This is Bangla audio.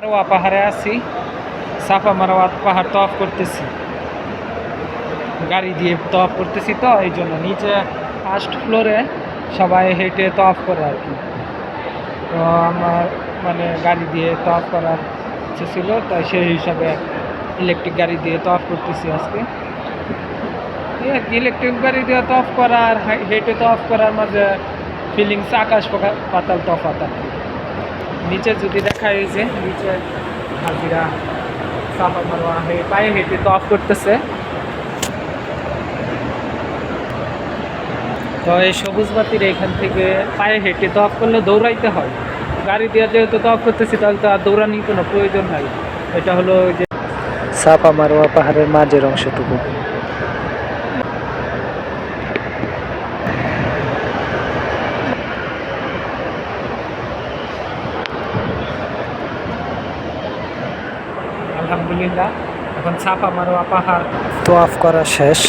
মারওয়া পাহাড়ে আছি, সাফা মারওয়া পাহাড় তওয়াফ করতেছি, গাড়ি দিয়ে তওয়াফ করতেছি। তো এই জন্য নিচে ফার্স্ট ফ্লোরে সবাই হেঁটে তওয়াফ করে আর কি। তো আমার মানে গাড়ি দিয়ে তওয়াফ করার ইচ্ছে ছিল, তাই সেই হিসাবে ইলেকট্রিক গাড়ি দিয়ে তওয়াফ করতেছি আজকে। ইলেকট্রিক গাড়ি দিয়ে তওয়াফ করা আর হেঁটে তওয়াফ করার মাঝে ফিলিংস আকাশ পাতাল তফাৎ আর কি। নিচে যদি দেখা এই যে নিচে হাজিরা সাফা মারওয়া পায়ে হেঁটে তওয়াফ করতেছে। তো এই সবুজ বাতির এখান থেকে পায়ে হেঁটে তওয়াফ করলে দৌড়াইতে হয়। গাড়ি দিয়ে যেহেতু তওয়াফ করতেছি তাহলে তো আর দৌড়ানির কোনো প্রয়োজন নাই। এটা হলো ওই যে সাফা মারওয়া পাহাড়ের মাঝের অংশটুকু। আলহামদুলিল্লাহ, এখন সাফা মারওয়া পাহাড় তওয়াফ করা শেষ।